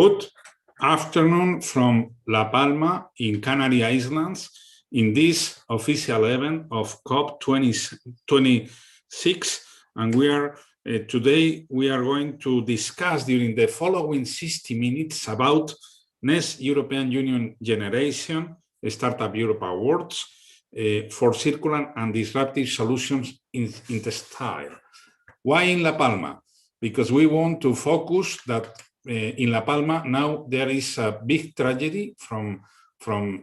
Good afternoon from La Palma in Canary Islands in this official event of COP26, and today we are going to discuss during the following 60 minutes about Next European Union Generation Startup Europe Awards for circular and disruptive solutions in textile. Why in La Palma? Because we want to focus that in La Palma now there is a big tragedy from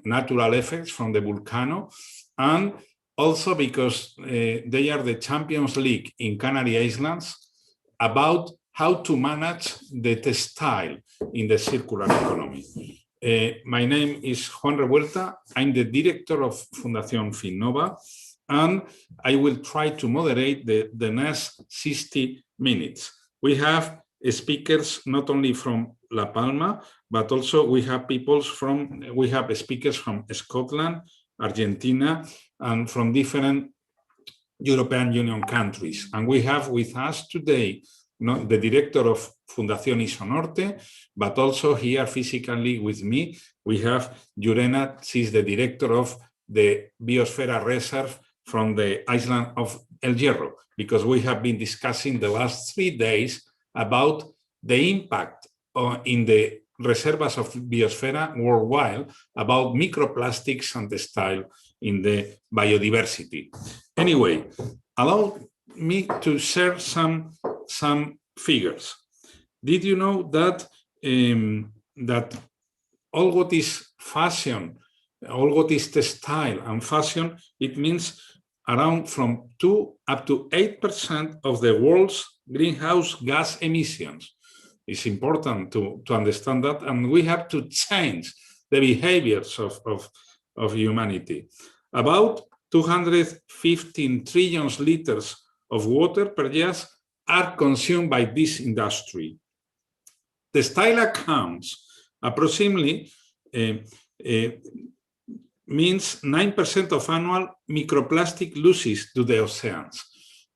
natural effects from the volcano, and also because they are the Champions League in Canary Islands about how to manage the textile in the circular economy. My name is Juan Revuelta. I'm the director of Fundación Finnova, and I will try to moderate the next 60 minutes. We have speakers not only from La Palma, but also we have speakers from Scotland, Argentina, and from different European Union countries. And we have with us today the director of Fundación Isonorte, but also here physically with me, we have Jurena. She's the director of the Biosphere Reserve from the island of El Hierro, because we have been discussing the last 3 days about the impact in the reservoirs of biosphere worldwide about microplastics and textile in the biodiversity. Anyway, allow me to share some figures. Did you know that that all what is fashion, all what is textile and fashion, it means around from 2 up to 8% of the world's greenhouse gas emissions. It's important to understand that, and we have to change the behaviors of humanity. About 215 trillion liters of water per year are consumed by this industry. Textile accounts approximately means 9% of annual microplastic losses to the oceans.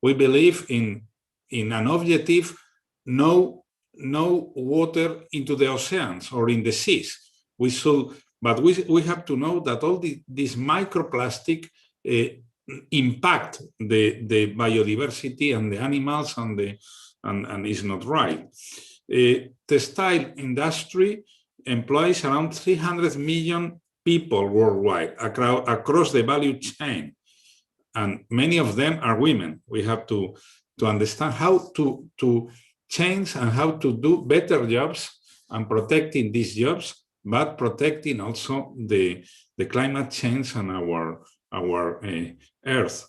We believe in an objective no water into the oceans or in the seas. We have to know that all this microplastic impact the biodiversity and the animals and is not right. Textile industry employs around 300 million people worldwide across the value chain, and many of them are women. We have to understand how to change and how to do better jobs and protecting these jobs, but protecting also the climate change and our Earth.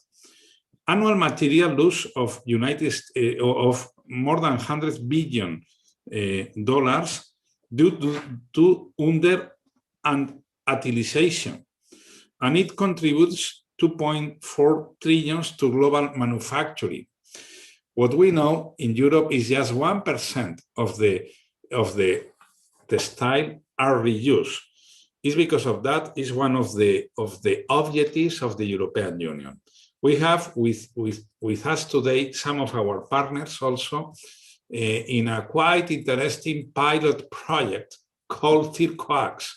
Annual material loss of of more than $100 billion due to under and utilization, and it contributes 2.4 trillion to global manufacturing. What we know in Europe is just 1% of the textile are reused. It's because of that is one of the objectives of the European Union. We have with us today some of our partners also in a quite interesting pilot project called CircoAx,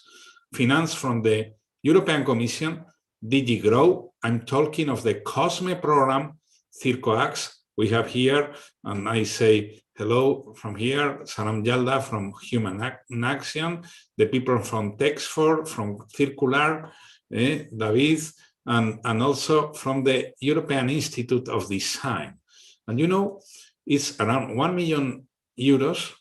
financed from the European Commission, DG Grow. I'm talking of the COSME program, CircoAx. We have here, and I say hello from here, Saram Yalda from Human Action, the people from Texfor, from Circular, David, and also from the European Institute of Design. And you know, it's around 1 million euros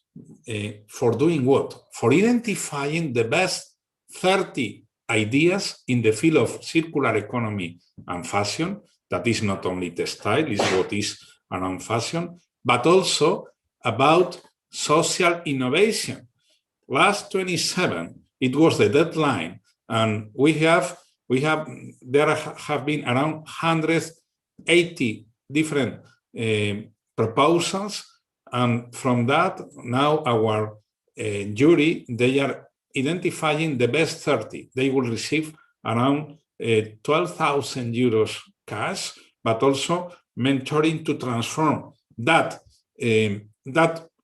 for doing what? For identifying the best 30 ideas in the field of circular economy and fashion. That is not only textile, is what is around fashion, but also about social innovation. Last 27, it was the deadline, and there have been around 180 different proposals, and from that, now our jury, they are identifying the best 30. They will receive around 12,000 euros cash, but also mentoring to transform that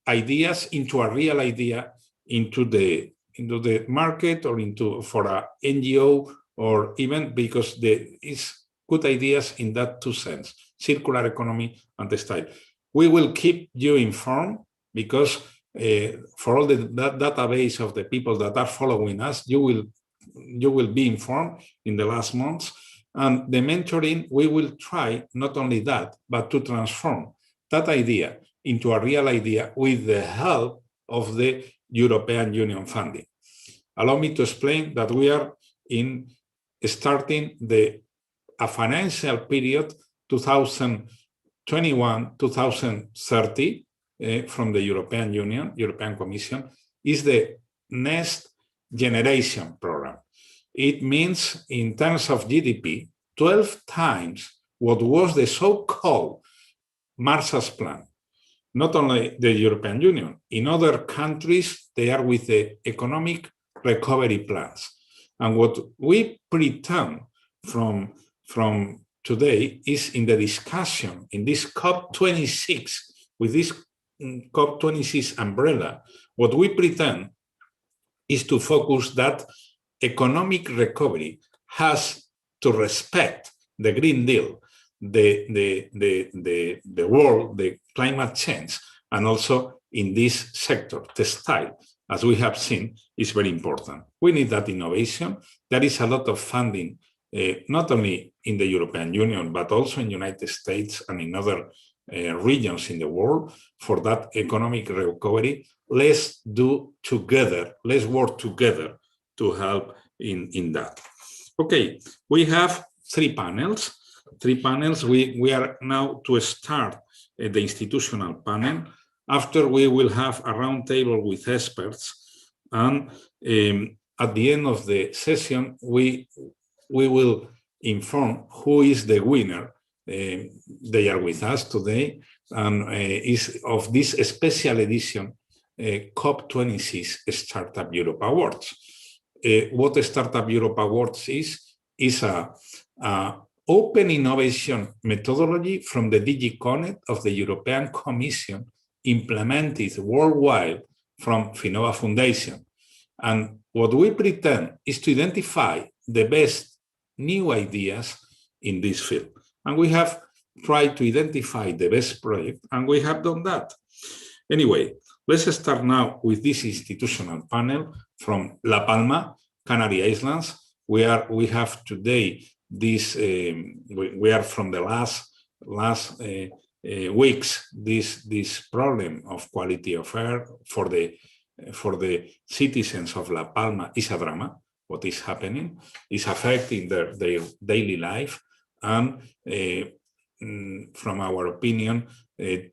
ideas into a real idea into the market or for a NGO, or even because there is good ideas in that two sense, circular economy and textile. We will keep you informed because for all the database of the people that are following us, you will be informed in the last months. And the mentoring, we will try not only that, but to transform that idea into a real idea with the help of the European Union funding. Allow me to explain that we are starting a financial period 2021-2030 from the European Union, European Commission, is the next generation program. It means, in terms of GDP, 12 times what was the so-called Marshall's Plan. Not only the European Union, in other countries, they are with the economic recovery plans. And what we pretend from today is in the discussion, in this COP26, with this COP26 umbrella, what we pretend is to focus that economic recovery has to respect the Green Deal, the world, the climate change, and also in this sector, textile, as we have seen, is very important. We need that innovation. There is a lot of funding, not only in the European Union, but also in the United States and in other regions in the world for that economic recovery. Let's do together, let's work together to help in that. Okay, we have three panels. We are now to start the institutional panel. After, we will have a roundtable with experts, and at the end of the session, we will inform who is the winner. They are with us today, and is of this special edition COP26 Startup Europe Awards. What the Startup Europe Awards is a open innovation methodology from the DG Connect of the European Commission, implemented worldwide from Finova Foundation. And what we pretend is to identify the best new ideas in this field. And we have tried to identify the best project, and we have done that. Anyway, let's start now with this institutional panel from La Palma, Canary Islands. We have today this, we are from the last weeks, this problem of quality of air for the citizens of La Palma is a drama. What is happening is affecting their daily life, and from our opinion,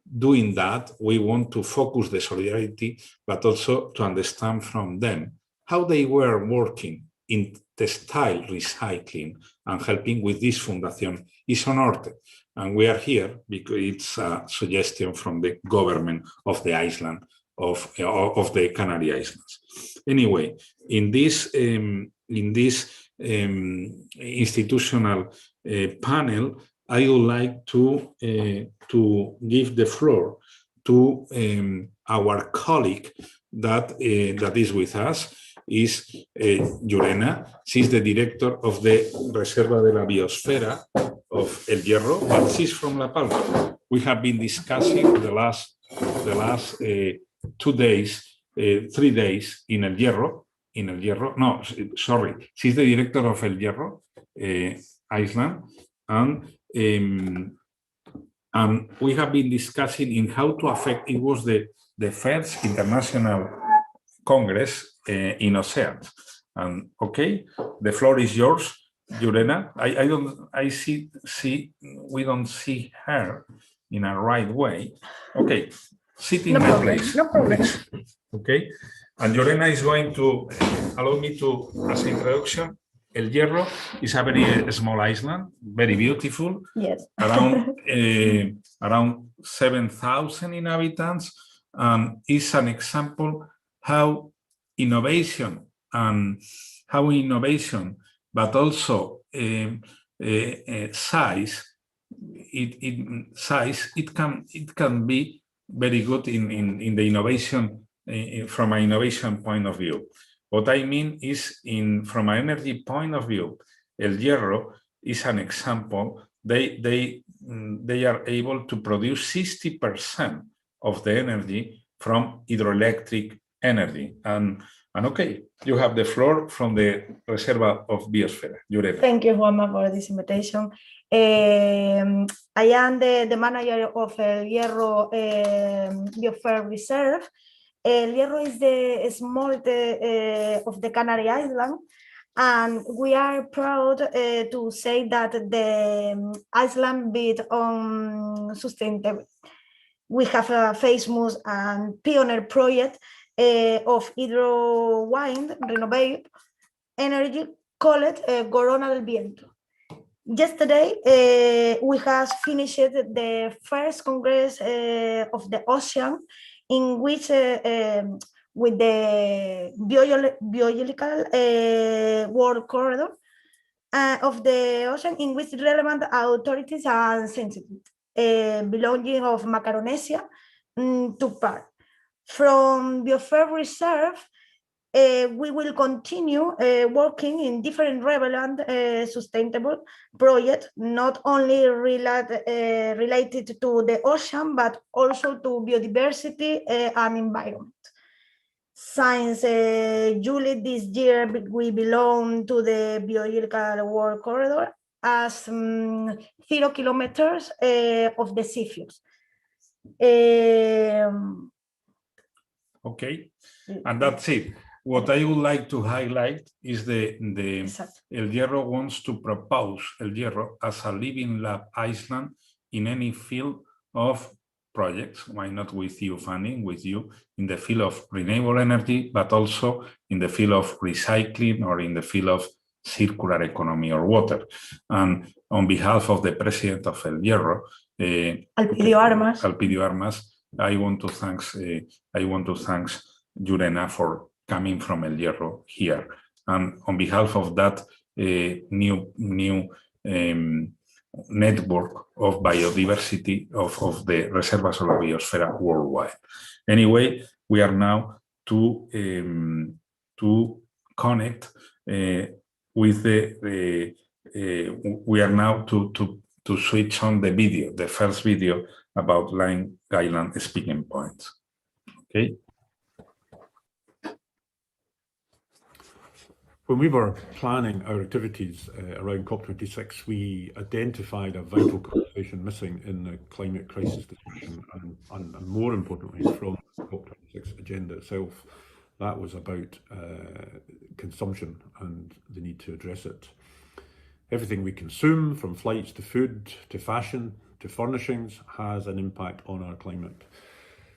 doing that, we want to focus the solidarity, but also to understand from them how they were working in textile recycling and helping with this Fundación Isonorte. And we are here because it's a suggestion from the government of the island, of the Canary Islands. Anyway, in this institutional panel, I would like to give the floor to our colleague that is with us, is Llurena. She's the director of the Reserva de la Biosfera of El Hierro, but she's from La Palma. We have been discussing the last 3 days in El Hierro. No, sorry, she's the director of El Hierro Island, and we have been discussing in how to affect. It was the first international Congress in oceans. And okay, the floor is yours, Llurena. We don't see her in a right way. Okay, sit in my place. No problem. Okay, and Llurena is going to allow me to, as an introduction, El Hierro is a very small island, very beautiful. Yes. Around 7,000 inhabitants, and is an example how innovation, but also size. It can be very good in the innovation from an innovation point of view. What I mean is, from an energy point of view, El Hierro is an example. They are able to produce 60% of the energy from hydroelectric energy. And okay, you have the floor from the Reserva of Biosfera. Llurena. Thank you, Juanma, for this invitation. I am the manager of El Hierro Biosphere Reserve. El Hierro is the smallest of the Canary Islands, and we are proud to say that the island bid on sustainable. We have a famous and pioneer project of hydro wind renewable energy called Corona del Viento. Yesterday, we have finished the first Congress of the Ocean, in which with the biological world corridor of the ocean, in which relevant authorities are sensitive, belonging of Macaronesia took part. From Biosphere Reserve, we will continue working in different relevant sustainable projects, not only related to the ocean, but also to biodiversity and environment. Since July this year, we belong to the biological world corridor as 0 kilometers of the seafloors. Okay, and that's it. What I would like to highlight is the El Hierro wants to propose El Hierro as a living lab island in any field of projects. Why not with you funding, with you in the field of renewable energy, but also in the field of recycling or in the field of circular economy or water. And on behalf of the president of El Hierro, Alpidio Armas, I want to thank Llurena for coming from El Hierro here, and on behalf of that new network of biodiversity of the Reservas of la Biosfera worldwide. Anyway, we are now to connect with the. We are now to switch on the video, the first video about Line Island speaking points. Okay. When we were planning our activities around COP26, we identified a vital conversation missing in the climate crisis discussion, and more importantly, from the COP26 agenda itself. That was about consumption and the need to address it. Everything we consume, from flights to food to fashion to furnishings, has an impact on our climate.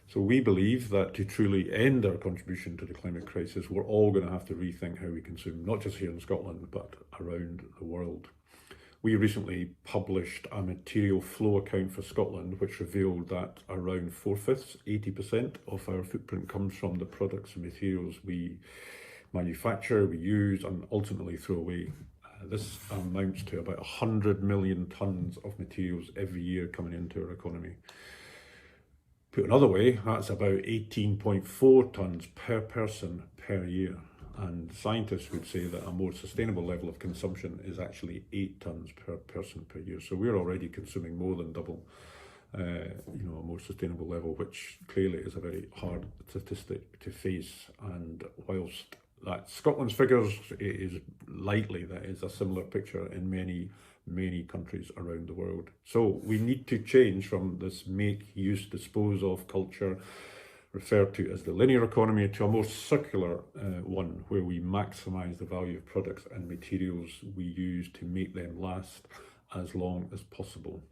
So we believe that to truly end our contribution to the climate crisis, we're all going to have to rethink how we consume, not just here in Scotland, but around the world. We recently published a material flow account for Scotland, which revealed that around 4/5, 80% of our footprint comes from the products and materials we manufacture, we use, and ultimately throw away. This amounts to about 100 million tonnes of materials every year coming into our economy. Put another way, that's about 18.4 tonnes per person per year. And scientists would say that a more sustainable level of consumption is actually 8 tonnes per person per year. So we're already consuming more than double, a more sustainable level, which clearly is a very hard statistic to face. And whilst that Scotland's figures, it is likely that is a similar picture in many countries around the world. So we need to change from this make, use, dispose of culture referred to as the linear economy to a more circular one, where we maximise the value of products and materials we use to make them last as long as possible.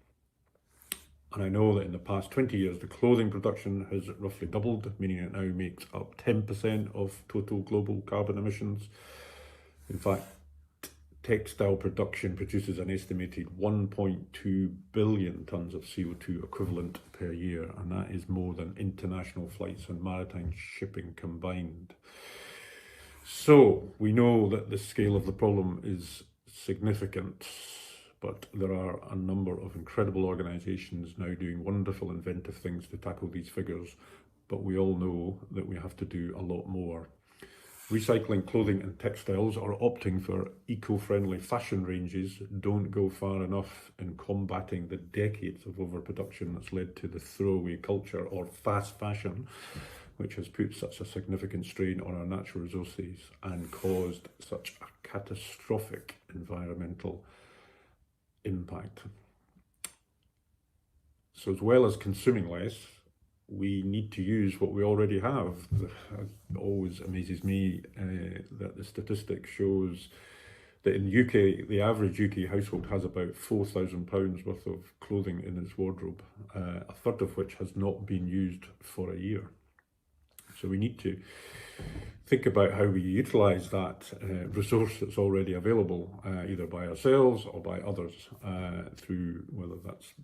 And I know that in the past 20 years, the clothing production has roughly doubled, meaning it now makes up 10% of total global carbon emissions. In fact, textile production produces an estimated 1.2 billion tonnes of CO2 equivalent per year, and that is more than international flights and maritime shipping combined. So we know that the scale of the problem is significant, but there are a number of incredible organisations now doing wonderful, inventive things to tackle these figures, but we all know that we have to do a lot more. Recycling clothing and textiles or opting for eco-friendly fashion ranges don't go far enough in combating the decades of overproduction that's led to the throwaway culture or fast fashion, which has put such a significant strain on our natural resources and caused such a catastrophic environmental impact. So as well as consuming less, we need to use what we already have. It always amazes me that the statistic shows that in the UK, the average UK household has about £4,000 worth of clothing in its wardrobe, a third of which has not been used for a year. So we need to think about how we utilise that resource that's already available, either by ourselves or by others, through whether that's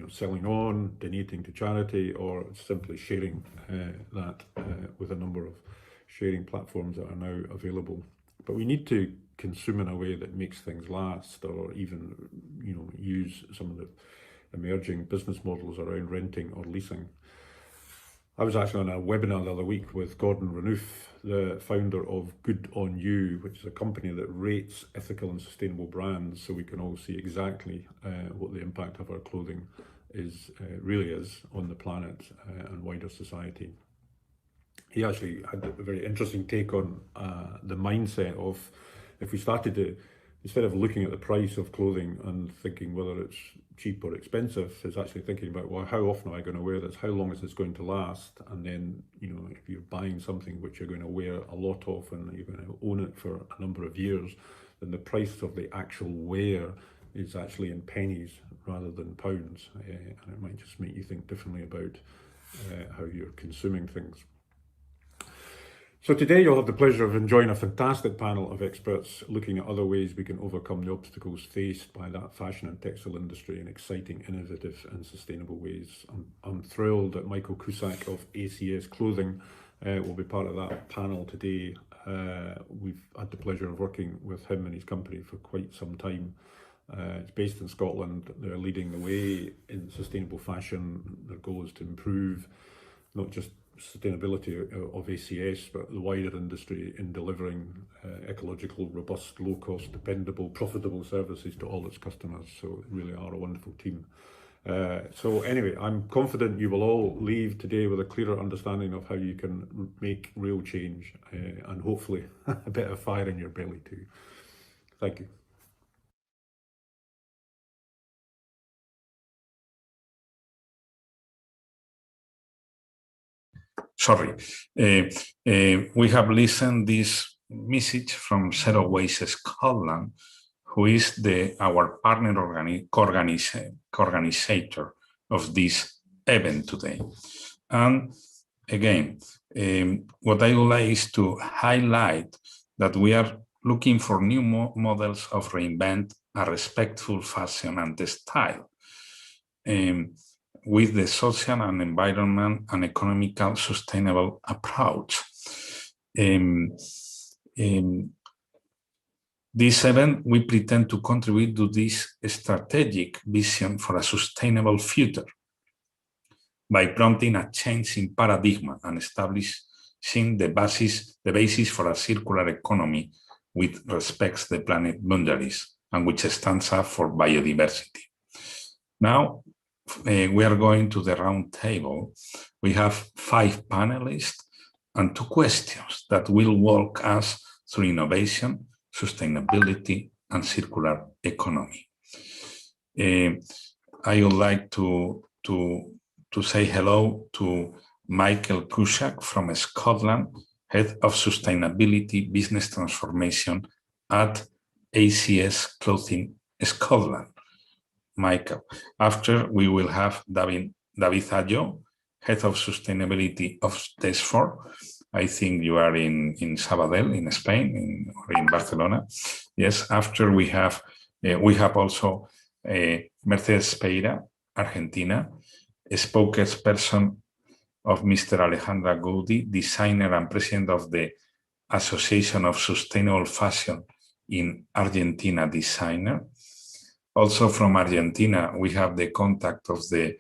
selling on, donating to charity, or simply sharing that with a number of sharing platforms that are now available. But we need to consume in a way that makes things last, or even use some of the emerging business models around renting or leasing. I was actually on a webinar the other week with Gordon Renouf, the founder of Good On You, which is a company that rates ethical and sustainable brands, so we can all see exactly what the impact of our clothing really is on the planet and wider society. He actually had a very interesting take on the mindset of, if we started to, instead of looking at the price of clothing and thinking whether it's cheap or expensive, is actually thinking about, well, how often am I going to wear this? How long is this going to last? And then, if you're buying something which you're going to wear a lot of and you're going to own it for a number of years, then the price of the actual wear is actually in pennies rather than pounds. And it might just make you think differently about how you're consuming things. So today you'll have the pleasure of enjoying a fantastic panel of experts looking at other ways we can overcome the obstacles faced by that fashion and textile industry in exciting, innovative and sustainable ways. I'm thrilled that Michael Cusack of ACS Clothing will be part of that panel today. We've had the pleasure of working with him and his company for quite some time. It's based in Scotland. They're leading the way in sustainable fashion. Their goal is to improve not just sustainability of ACS, but the wider industry in delivering ecological, robust, low-cost, dependable, profitable services to all its customers. So they really are a wonderful team. So anyway, I'm confident you will all leave today with a clearer understanding of how you can make real change and hopefully a bit of fire in your belly too. Thank you. Sorry, we have listened this message from Zero Waste Scotland, who is our partner organizer of this event today. And again, what I would like is to highlight that we are looking for new models of reinvent a respectful fashion and textile. With the social and environment and economical sustainable approach. This event, we pretend to contribute to this strategic vision for a sustainable future by prompting a change in paradigm and establishing the basis for a circular economy which respects the planet boundaries and which stands up for biodiversity. Now, we are going to the round table. We have 5 panelists and 2 questions that will walk us through innovation, sustainability, and circular economy. I would like to say hello to Michael Cusack from Scotland, Head of Sustainability Business Transformation at ACS Clothing Scotland. Michael. After, we will have David Ayo, Head of Sustainability of Tesfor. I think you are in Sabadell, in Spain, or in Barcelona. Yes, after we have also Mercedes Peira, Argentina, a spokesperson of Mr. Alejandra Goudi, designer and president of the Association of Sustainable Fashion in Argentina Designer. Also from Argentina, we have the contact of the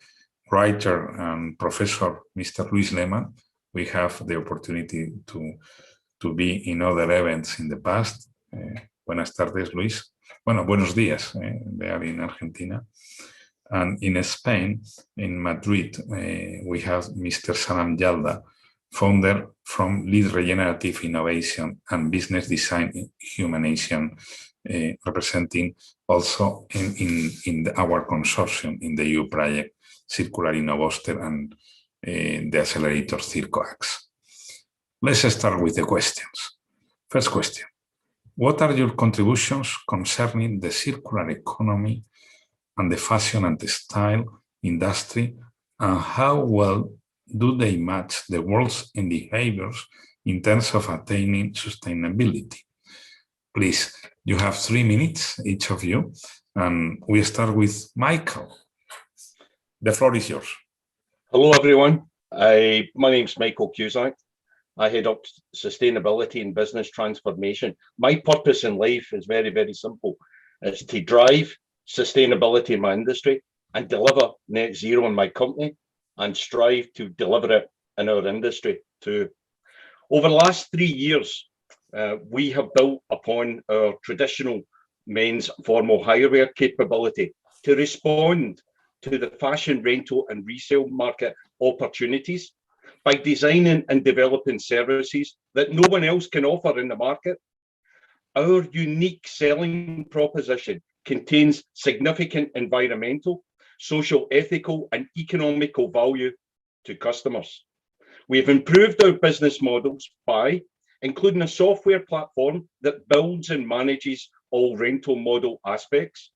writer and professor, Mr. Luis Lehmann, we have the opportunity to be in other events in the past. Buenas tardes, Luis. Bueno, buenos días, there in Argentina. And in Spain, in Madrid, we have Mr. Salam Yalda, founder from Lead Regenerative Innovation and Business Design Humanization, representing also in our consortium in the EU project, Circular Innovoster and the accelerator CircoAx. Let's start with the questions. First question, what are your contributions concerning the circular economy and the fashion and textile industry, and how well do they match the world's behaviors in terms of attaining sustainability? Please, you have 3 minutes, each of you, and we start with Michael. The floor is yours. Hello, everyone. My name's Michael Cusack. I head up sustainability and business transformation. My purpose in life is very, very simple. It's to drive sustainability in my industry and deliver net zero in my company and strive to deliver it in our industry too. Over the last 3 years, we have built upon our traditional men's formal hire capability to respond to the fashion rental and resale market opportunities by designing and developing services that no one else can offer in the market. Our unique selling proposition contains significant environmental, social, ethical, and economical value to customers. We have improved our business models by including a software platform that builds and manages all rental model aspects,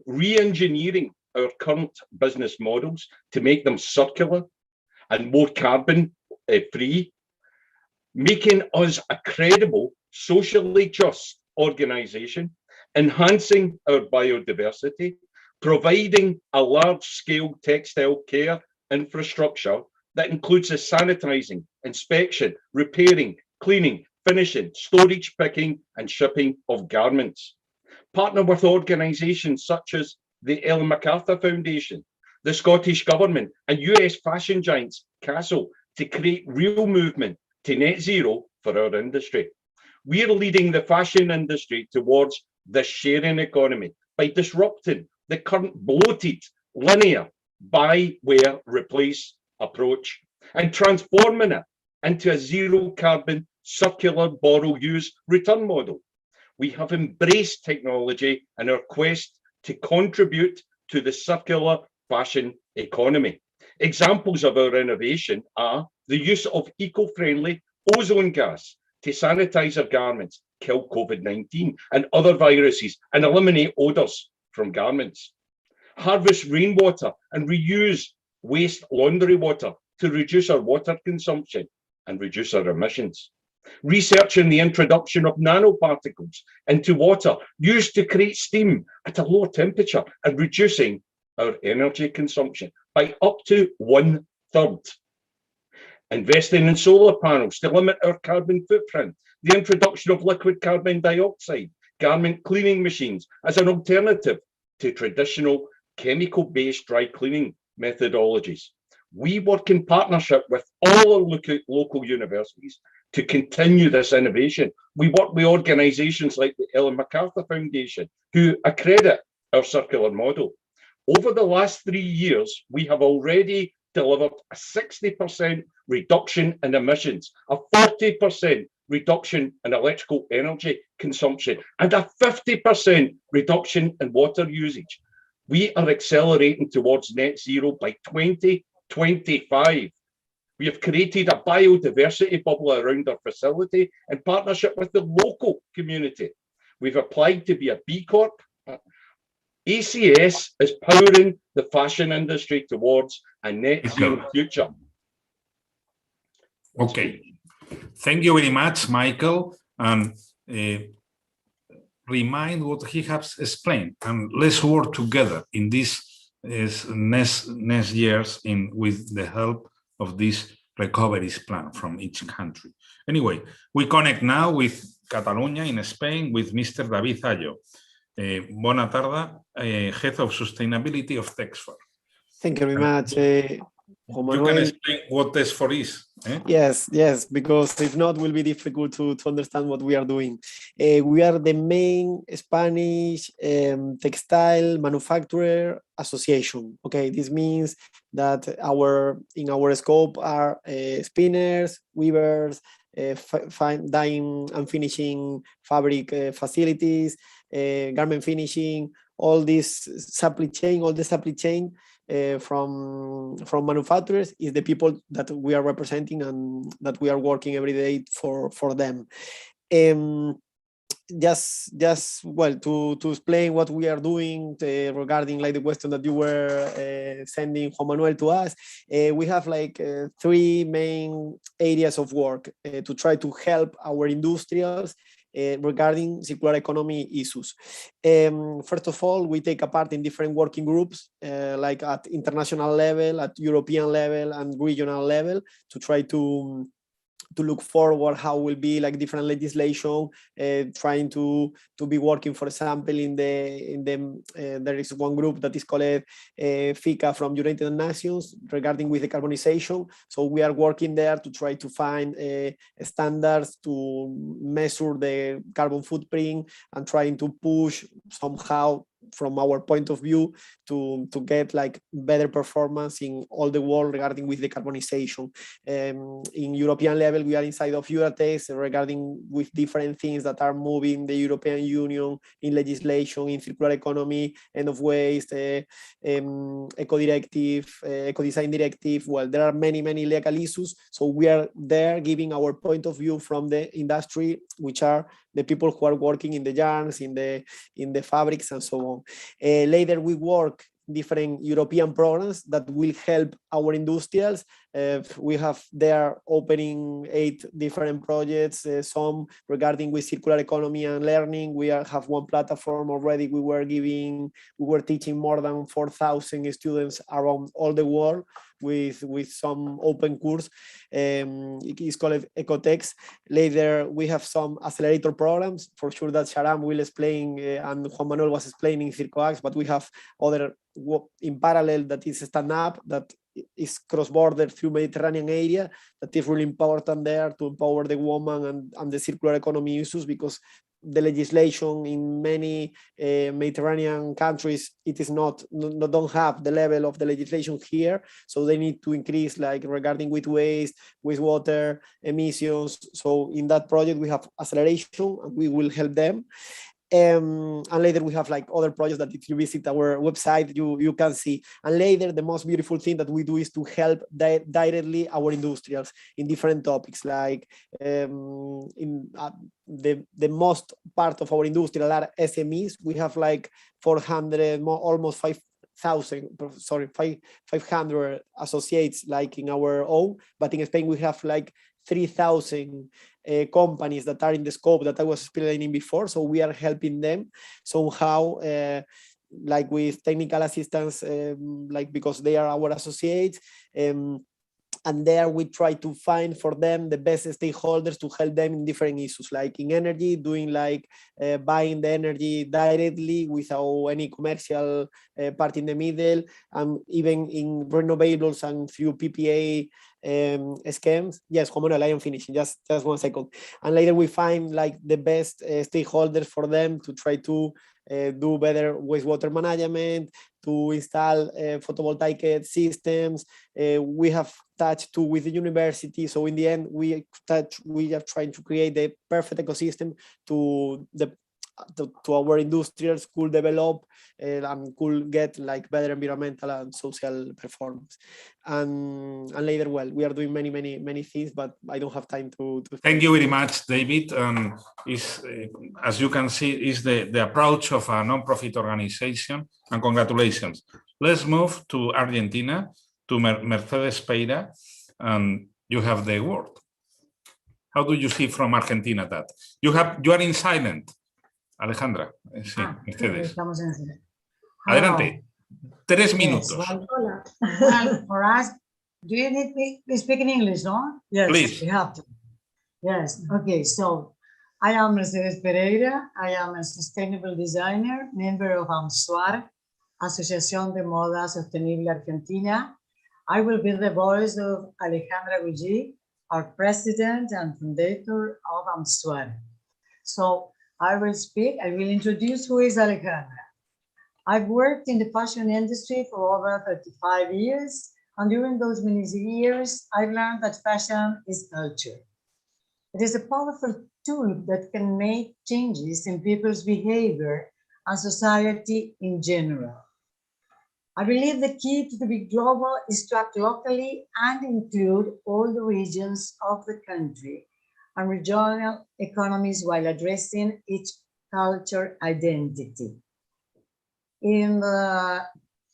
re-engineering our current business models to make them circular and more carbon free, making us a credible, socially just organization, enhancing our biodiversity, providing a large-scale textile care infrastructure that includes the sanitizing, inspection, repairing, cleaning, finishing, storage, picking, and shipping of garments. Partner with organizations such as the Ellen MacArthur Foundation, the Scottish Government, and US fashion giants Castle to create real movement to net zero for our industry. We are leading the fashion industry towards the sharing economy by disrupting the current bloated, linear, buy, wear, replace approach and transforming it into a zero carbon, circular, borrow, use, return model. We have embraced technology in our quest to contribute to the circular fashion economy. Examples of our innovation are the use of eco-friendly ozone gas to sanitize our garments, kill COVID-19 and other viruses, and eliminate odors from garments. Harvest rainwater and reuse waste laundry water to reduce our water consumption and reduce our emissions. Researching the introduction of nanoparticles into water used to create steam at a low temperature and reducing our energy consumption by up to 1/3. Investing in solar panels to limit our carbon footprint, the introduction of liquid carbon dioxide, garment cleaning machines as an alternative to traditional chemical-based dry cleaning methodologies. We work in partnership with all our local universities to continue this innovation. We work with organizations like the Ellen MacArthur Foundation, who accredit our circular model. Over the last 3 years, we have already delivered a 60% reduction in emissions, a 40% reduction in electrical energy consumption, and a 50% reduction in water usage. We are accelerating towards net zero by 2025. We have created a biodiversity bubble around our facility in partnership with the local community. We've applied to be a B Corp. ACS is powering the fashion industry towards a net zero future. Okay, thank you very much, Michael. And remind what he has explained, and let's work together in this next years with the help of this recovery plan from each country. Anyway, we connect now with Catalunya in Spain with Mr. David Ayo. Bona tarda, Head of Sustainability of Textiles. Thank you very much, You can explain what S4 is. Eh? Yes, because if not, it will be difficult to understand what we are doing. We are the main Spanish textile manufacturer association. Okay, this means that in our scope are spinners, weavers, dyeing and finishing fabric facilities, garment finishing, all this supply chain, from manufacturers is the people that we are representing and that we are working every day for them. Just well to explain what we are doing regarding like the question that you were sending Juan Manuel to us, we have like 3 main areas of work to try to help our industrials regarding circular economy issues. First of all, we take a part in different working groups, like at international level, at European level, and regional level, to try to look forward how will be like different legislation, trying to be working, for example, in the there is one group that is called FICA from United Nations regarding with decarbonization. So we are working there to try to find standards to measure the carbon footprint and trying to push somehow from our point of view to get like better performance in all the world regarding with decarbonization. In European level, we are inside of Euratex regarding with different things that are moving the European Union in legislation, in circular economy, end of waste, eco directive, eco design directive. Well, there are many legal issues. So we are there giving our point of view from the industry, which are the people who are working in the yarns, in the fabrics, and so on. Later, we work different European programs that will help our industrials. We have there opening 8 different projects, some regarding with circular economy and learning. We have one platform already. We were teaching more than 4,000 students around all the world with some open course. It's called Ecotex. Later, we have some accelerator programs. For sure that Sharam will explain, and Juan Manuel was explaining CircoAx, but we have other in parallel that is stand up, that is cross-border through Mediterranean area, that is really important there to empower the woman and the circular economy issues, because the legislation in many Mediterranean countries, it is don't have the level of the legislation here, so they need to increase like regarding with waste, wastewater, emissions. So in that project we have acceleration and we will help them. And later we have like other projects that if you visit our website, you can see. And later, the most beautiful thing that we do is to help directly our industrials in different topics, like in the most part of our industrial are SMEs. We have like 400, almost 500 associates like in our own, but in Spain we have like 3,000 companies that are in the scope that I was explaining before. So we are helping them somehow, like with technical assistance, like because they are our associates. And there we try to find for them the best stakeholders to help them in different issues, like in energy, doing like buying the energy directly without any commercial part in the middle, and even in renewables and through PPA schemes. Yes, Juan Manuel, I am finishing, just 1 second. And later we find like the best stakeholders for them to try to do better wastewater management, to install photovoltaic systems. We have touched too with the university. So in the end, we are trying to create the perfect ecosystem to our industrials could develop and could get like better environmental and social performance. And later, well, we are doing many things, but I don't have time to Thank you very much, David. As you can see, is the approach of a non-profit organization, and congratulations. Let's move to Argentina, to Mercedes Peira, and you have the word. How do you see from Argentina that? You are in silent. Alejandra, sí, Mercedes. Estamos en silencio. Adelante. 3 minutos. Well, for us, do you need me to speak in English, no? Yes, please. We have to. Yes, okay, so I am Mercedes Pereira. I am a sustainable designer, member of AMSUAR, Asociación de Moda Sostenible Argentina. I will be the voice of Alejandra Guji, our president and founder of AMSUAR. So I will introduce who is Alejandra. I've worked in the fashion industry for over 35 years, and during those many years, I've learned that fashion is culture. It is a powerful tool that can make changes in people's behavior and society in general. I believe the key to be global is to act locally and include all the regions of the country and regional economies while addressing each culture identity. In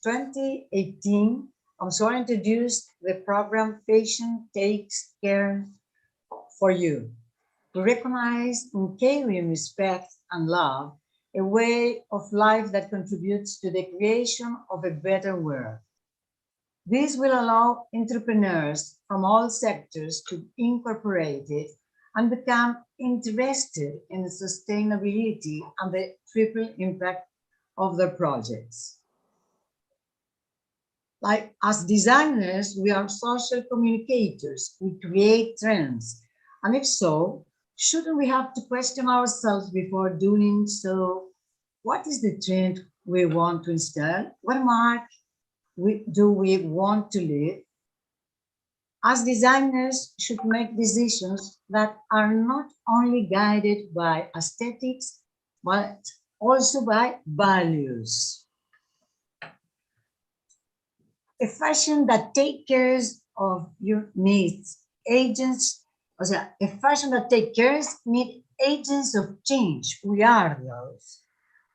2018, AMSUAR introduced the program Fashion Takes Care for You to recognize and caring, respect, and love a way of life that contributes to the creation of a better world. This will allow entrepreneurs from all sectors to incorporate it and become interested in the sustainability and the triple impact of their projects. Like as designers, we are social communicators. We create trends. And if so, shouldn't we have to question ourselves before doing so? What is the trend we want to install? What mark do we want to leave? As designers should make decisions that are not only guided by aesthetics, but also by values. A fashion that takes care of your needs, agents, a fashion that takes care need agents of change. We are those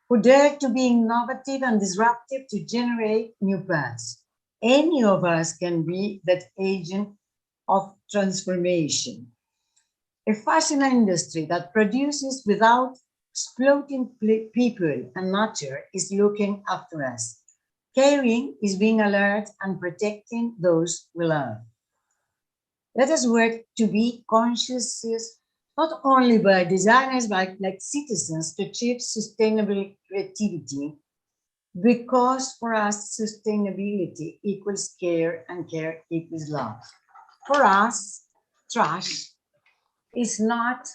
who dare to be innovative and disruptive to generate new paths. Any of us can be that agent of transformation. A fashion industry that produces without exploiting people and nature is looking after us. Caring is being alert and protecting those we love. Let us work to be conscious, not only by designers, but like citizens, to achieve sustainable creativity, because for us, sustainability equals care and care equals love. For us, trash is not,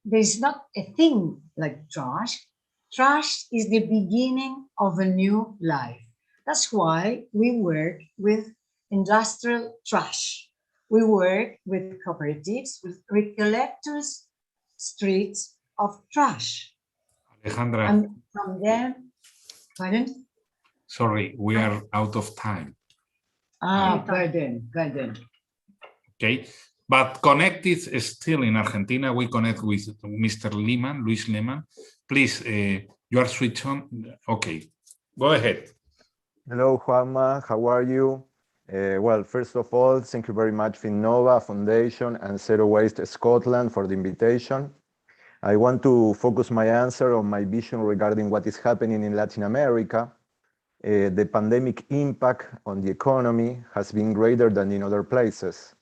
there's not a thing like trash. Trash is the beginning of a new life. That's why we work with industrial trash. We work with cooperatives, with collectors' streets of trash. Alejandra, And from them, pardon? sorry, we are out of time. Pardon. Okay, but connected still in Argentina, we connect with Mr. Lehman, Luis Lehman. Please, you are switched on. Okay, go ahead. Hello, Juanma, how are you? Well, first of all, thank you very much, Finnova Foundation and Zero Waste Scotland for the invitation. I want to focus my answer on my vision regarding what is happening in Latin America. The pandemic impact on the economy has been greater than in other places.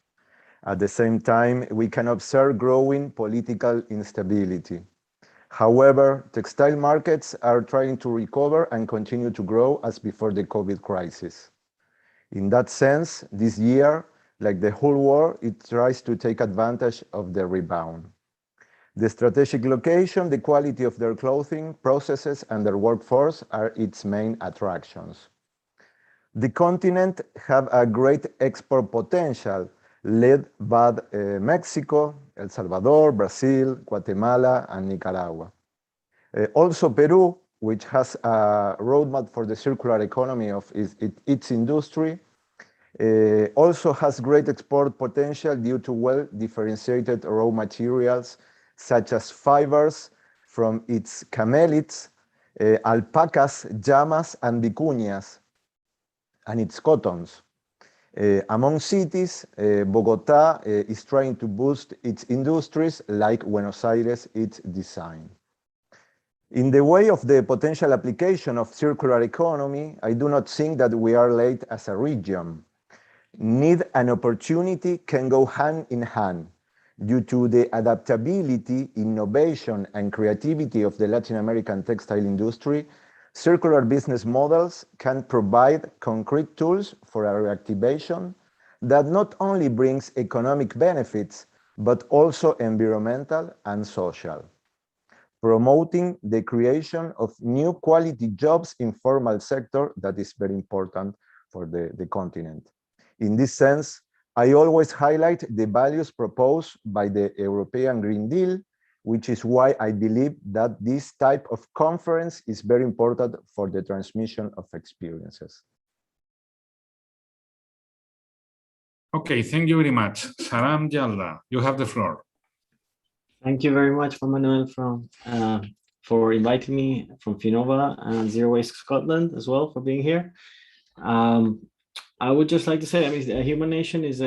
At the same time, we can observe growing political instability. However, textile markets are trying to recover and continue to grow as before the COVID crisis. In that sense, this year, like the whole world, it tries to take advantage of the rebound. The strategic location, the quality of their clothing, processes, and their workforce are its main attractions. The continent have a great export potential, led by Mexico, El Salvador, Brazil, Guatemala, and Nicaragua. Also Peru, which has a roadmap for the circular economy of its industry, also has great export potential due to well-differentiated raw materials such as fibers from its camelids, alpacas, llamas, and vicuñas, and its cottons. Among cities, Bogotá is trying to boost its industries like Buenos Aires its design. In the way of the potential application of circular economy, I do not think that we are late as a region. Need and opportunity can go hand in hand due to the adaptability, innovation, and creativity of the Latin American textile industry. Circular business models can provide concrete tools for a reactivation that not only brings economic benefits, but also environmental and social, promoting the creation of new quality jobs in formal sector that is very important for the continent. In this sense, I always highlight the values proposed by the European Green Deal, which is why I believe that this type of conference is very important for the transmission of experiences. Okay, thank you very much. Saram Jalda, you have the floor. Thank you very much, Juan Manuel, for inviting me, from Finova and Zero Waste Scotland as well, for being here. I would just like to say, I mean, Human Nation is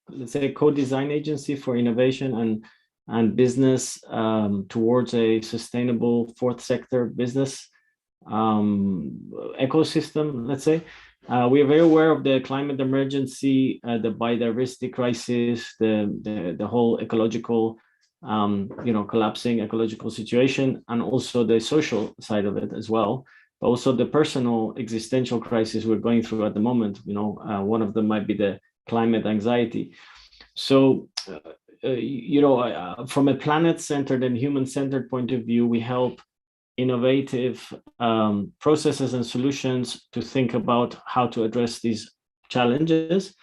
let's say, a co-design agency for innovation and business towards a sustainable fourth sector business ecosystem, let's say. We are very aware of the climate emergency, the biodiversity crisis, the whole ecological, collapsing ecological situation, and also the social side of it as well. But also the personal existential crisis we're going through at the moment. One of them might be the climate anxiety. So, from a planet-centered and human-centered point of view, we help innovative processes and solutions to think about how to address these challenges.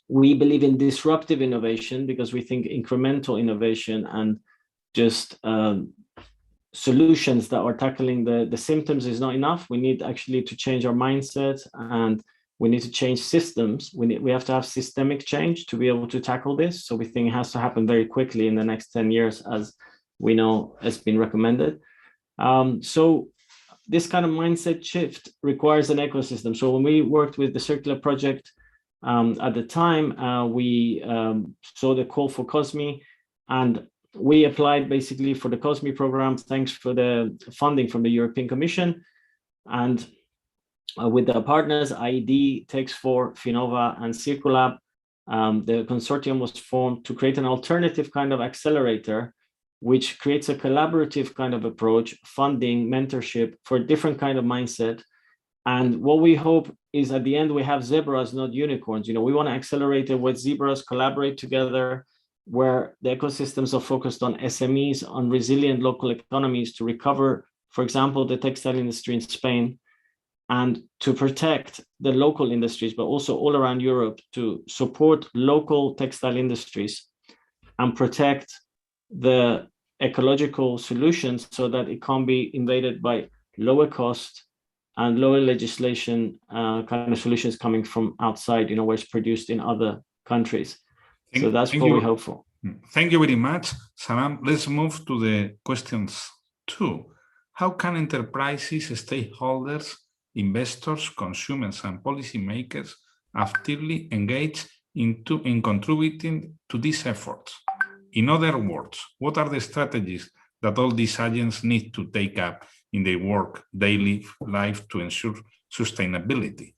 We believe in disruptive innovation because we think incremental innovation and just solutions that are tackling the symptoms is not enough. We need actually to change our mindset, and we need to change systems. We have to have systemic change to be able to tackle this. So we think it has to happen very quickly in the next 10 years, as we know has been recommended. So this kind of mindset shift requires an ecosystem. So when we worked with the Circular project at the time, we saw the call for COSME, and we applied basically for the COSME program, thanks for the funding from the European Commission. And with the partners, IED, Tex4, Finova, and Circulab, the consortium was formed to create an alternative kind of accelerator, which creates a collaborative kind of approach, funding, mentorship for a different kind of mindset. And what we hope is at the end, we have zebras, not unicorns. We want to accelerate it with zebras, collaborate together, where the ecosystems are focused on SMEs, on resilient local economies to recover, for example, the textile industry in Spain, and to protect the local industries, but also all around Europe, to support local textile industries and protect the ecological solutions so that it can't be invaded by lower cost and lower legislation kind of solutions coming from outside, where it's produced in other countries. So that's what we hope for. Thank you very much, Saram. Let's move to the questions 2. How can enterprises, stakeholders, investors, consumers, and policymakers actively engage in contributing to these efforts? In other words, what are the strategies that all these agents need to take up in their work, daily life to ensure sustainability,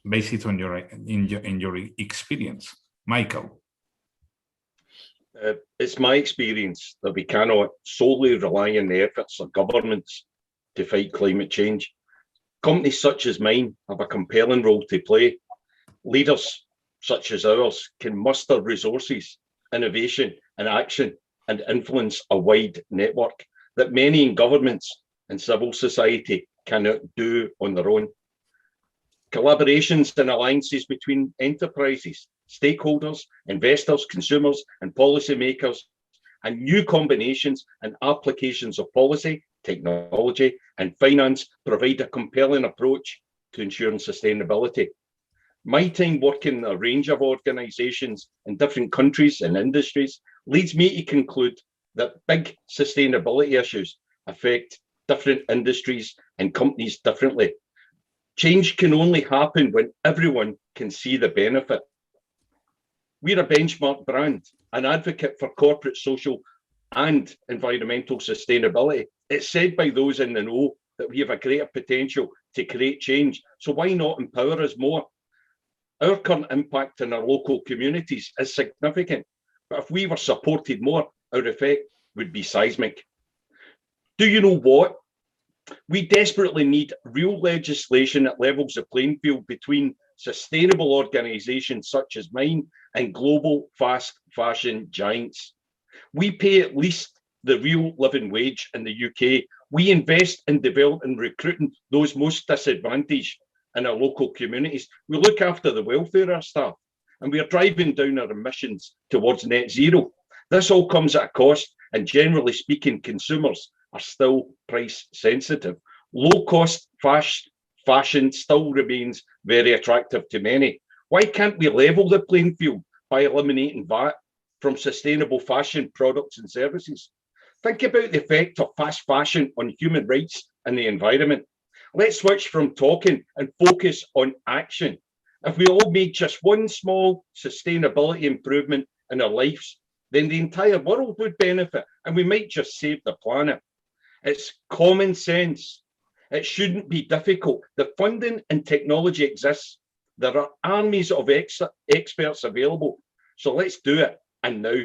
based on your experience? Michael. It's my experience that we cannot solely rely on the efforts of governments to fight climate change. Companies such as mine have a compelling role to play. Leaders such as ours can muster resources, innovation and action, and influence a wide network that many in governments and civil society cannot do on their own. Collaborations and alliances between enterprises, stakeholders, investors, consumers, and policymakers, and new combinations and applications of policy, technology, and finance provide a compelling approach to ensuring sustainability. My time working in a range of organizations in different countries and industries leads me to conclude that big sustainability issues affect different industries and companies differently. Change can only happen when everyone can see the benefit. We're a benchmark brand, an advocate for corporate, social, and environmental sustainability. It's said by those in the know that we have a greater potential to create change. So why not empower us more? Our current impact in our local communities is significant, but if we were supported more, our effect would be seismic. Do you know what? We desperately need real legislation that levels the playing field between sustainable organisations such as mine and global fast fashion giants. We pay at least the real living wage in the UK. We invest in developing and recruiting those most disadvantaged in our local communities. We look after the welfare of our staff, and we are driving down our emissions towards net zero. This all comes at a cost, and generally speaking, consumers are still price sensitive. Low cost fashion still remains very attractive to many. Why can't we level the playing field by eliminating VAT from sustainable fashion products and services? Think about the effect of fast fashion on human rights and the environment. Let's switch from talking and focus on action. If we all made just one small sustainability improvement in our lives, then the entire world would benefit, and we might just save the planet. It's common sense. It shouldn't be difficult. The funding and technology exists. There are armies of experts available. So let's do it, and now.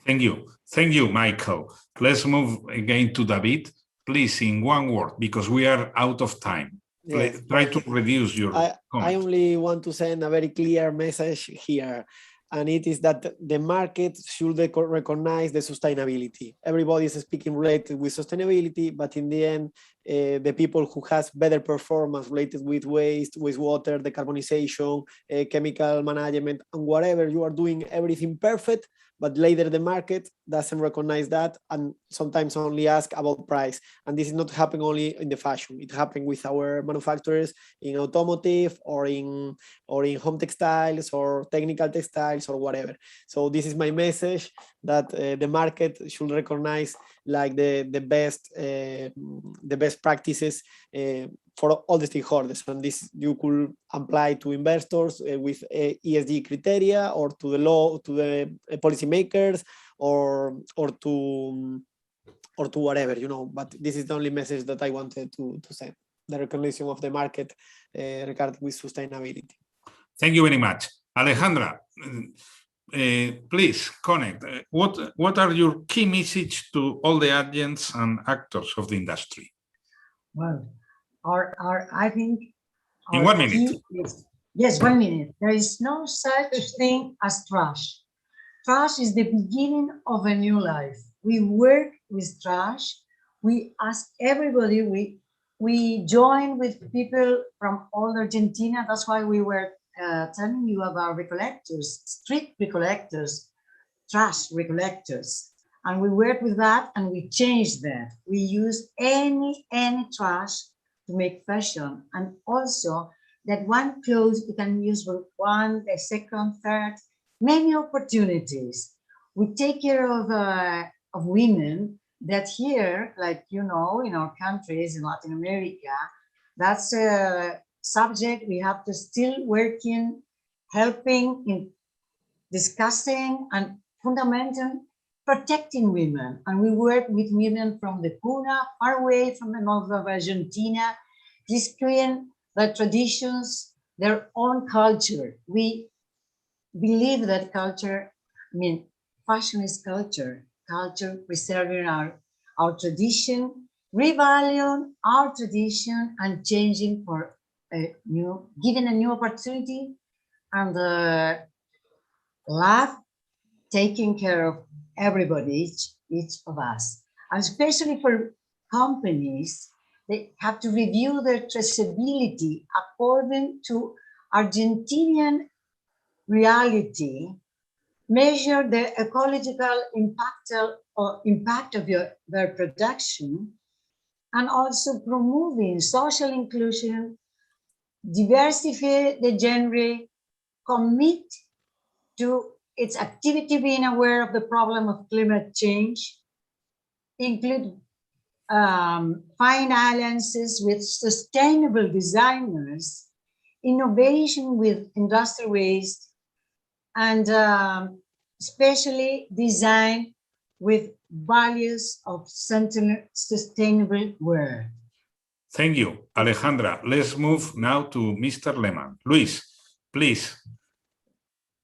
Thank you. Thank you, Michael. Let's move again to David. Please, in one word, because we are out of time. Yes, Try to reduce your I comment. only want to send a very clear message here, and it is that the market should recognize the sustainability. Everybody is speaking related with sustainability, but in the end, the people who has better performance related with waste, wastewater, decarbonization, chemical management, and whatever you are doing, everything perfect, but later the market doesn't recognize that and sometimes only ask about price. And this is not happening only in the fashion. It happened with our manufacturers in automotive or in home textiles or technical textiles or whatever. So this is my message, that the market should recognize like the best practices for all the stakeholders, and this you could apply to investors with ESG criteria, or to the law, to the policymakers, or to whatever, you know. But this is the only message that I wanted to send: the recognition of the market regarding with sustainability. Thank you very much, Alejandra. Please connect. What are your key message to all the agents and actors of the industry? Well, I think in 1 minute. Yes, 1 minute. There is no such thing as trash. Trash is the beginning of a new life. We work with trash. We ask everybody. We join with people from all Argentina. That's why we were telling you about recollectors, street recollectors, trash recollectors. And we work with that, and we change that. We use any trash to make fashion, and also that one clothes you can use for one, a second, third, many opportunities. We take care of women that here, like, you know, in our countries in Latin America, that's a subject we have to still working, helping in discussing and fundamentally protecting women. And we work with women from the Puna, far away from the north of Argentina, displaying their traditions, their own culture. We believe that culture, I mean, fashion is culture, preserving our tradition, revaluing our tradition, and changing for a new, giving a new opportunity, and love, taking care of everybody, each of us. And especially for companies, they have to review their traceability according to Argentinian reality, measure the ecological impact of their production, and also promoting social inclusion, diversify the genre, commit to its activity being aware of the problem of climate change, include fine alliances with sustainable designers, innovation with industrial waste, and especially design with values of sustainable world. Thank you, Alejandra. Let's move now to Mr. Lehmann. Luis, please.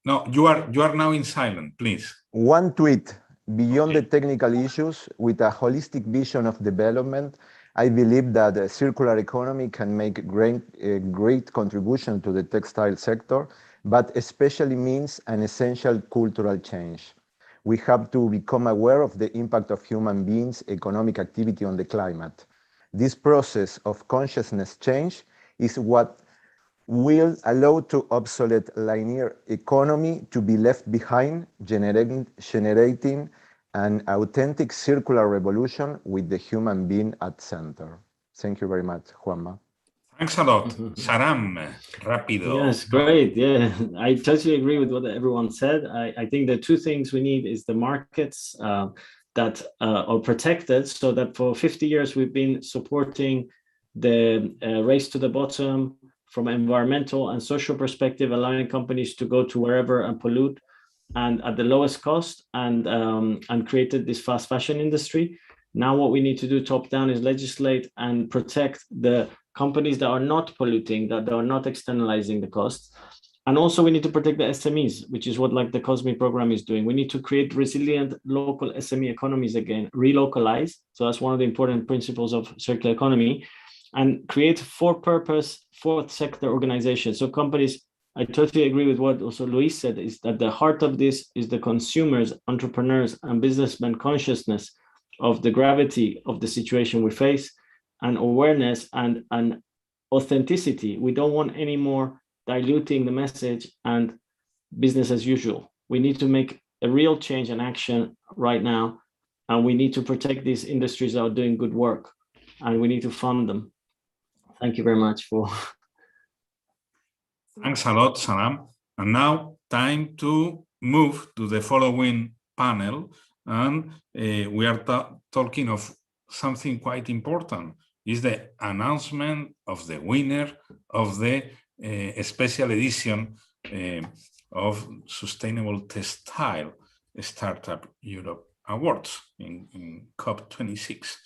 No, you are now in silent, please. One tweet: beyond the technical issues, with a holistic vision of development, I believe that a circular economy can make a great contribution to the textile sector, but especially means an essential cultural change. We have to become aware of the impact of human beings' economic activity on the climate. This process of consciousness change is what will allow to obsolete linear economy to be left behind, generating an authentic circular revolution with the human being at center. Thank you very much, Juanma. Thanks a lot. Saram, rápido. Yes, great. Yeah, I totally agree with what everyone said. I think the two things we need is the markets that are protected, so that for 50 years we've been supporting the race to the bottom from an environmental and social perspective, allowing companies to go to wherever and pollute and at the lowest cost, and created this fast fashion industry. Now what we need to do top down is legislate and protect the companies that are not polluting, that are not externalizing the costs. And also we need to protect the SMEs, which is what like the COSME program is doing. We need to create resilient local SME economies again, relocalize. So that's one of the important principles of circular economy, and create for-purpose, fourth sector organizations. So companies, I totally agree with what also Luis said, is that the heart of this is the consumers, entrepreneurs, and businessmen consciousness of the gravity of the situation we face, and awareness and authenticity. We don't want any more diluting the message and business as usual. We need to make a real change and action right now, and we need to protect these industries that are doing good work, and we need to fund them. Thank you very much for. Thanks a lot, Saram. And now time to move to the following panel. And we are talking of something quite important, is the announcement of the winner of the special edition of Sustainable Textile Startup Europe Awards in COP26.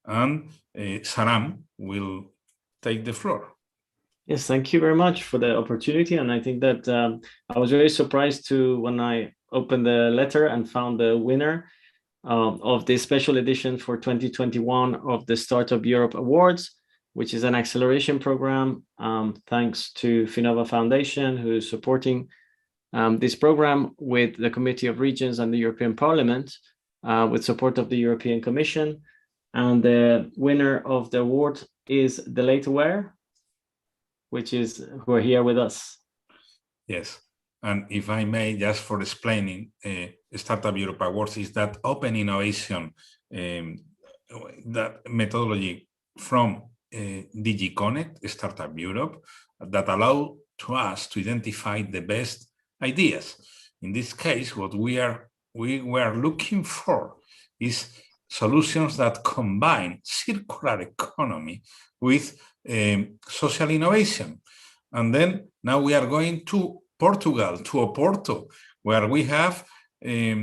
And Saram will take the floor. Yes, thank you very much for the opportunity. And I think that I was very surprised when I opened the letter and found the winner of this special edition for 2021 of the Startup Europe Awards, which is an acceleration program, thanks to Finnova Foundation, who is supporting this program with the Committee of Regions and the European Parliament, with support of the European Commission. And the winner of the award is Delateware, who are here with us. Yes. And if I may, just for explaining, Startup Europe Awards is that open innovation, that methodology from DG Connect, Startup Europe, that allow to us to identify the best ideas. In this case, what we were looking for is solutions that combine circular economy with social innovation. And then now we are going to Portugal, to Oporto, where we have a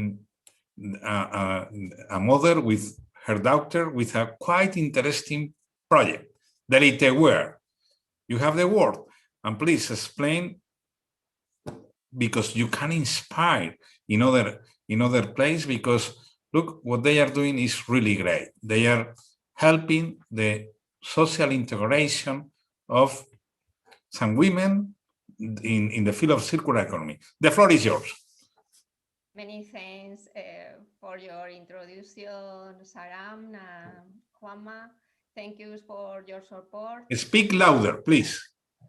mother with her daughter with a quite interesting project, Delateware. You have the word, and please explain, because you can inspire in other place, because look, what they are doing is really great. They are helping the social integration of some women in the field of circular economy. The floor is yours. Many thanks for your introduction, Saram and Juanma. Thank you for your support. Speak louder, please.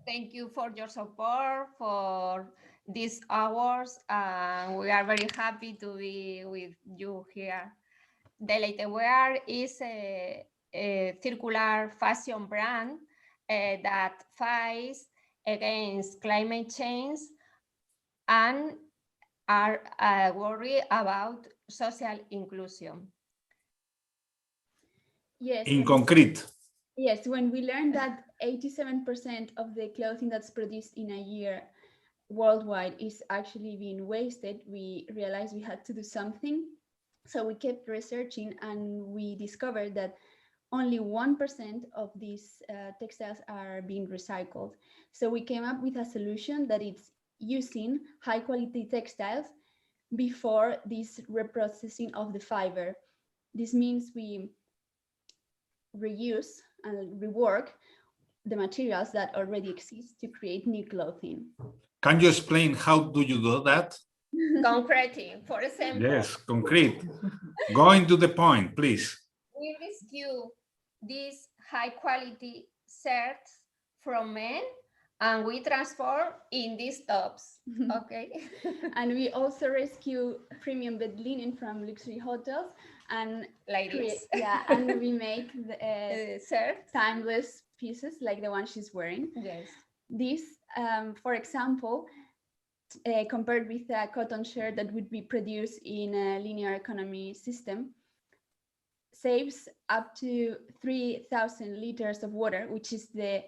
Thank you for your support for these awards. We are very happy to be with you here. Delateware is a circular fashion brand that fights against climate change and are worried about social inclusion. Yes. In concrete. Yes, when we learned that 87% of the clothing that's produced in a year worldwide is actually being wasted, we realized we had to do something. So we kept researching, and we discovered that only 1% of these textiles are being recycled. So we came up with a solution that it's using high quality textiles before this reprocessing of the fiber. This means we reuse and rework the materials that already exist to create new clothing. Can you explain how do you do that? Concretely, for example. Yes, concrete. Going to the point, please. We rescue these high quality shirts from men and we transform in these tops, okay? And we also rescue premium bed linen from luxury hotels and like this. Yeah, and we make the shirts, timeless pieces like the one she's wearing. Yes. This, for example, compared with a cotton shirt that would be produced in a linear economy system, saves up to 3,000 liters of water, which is the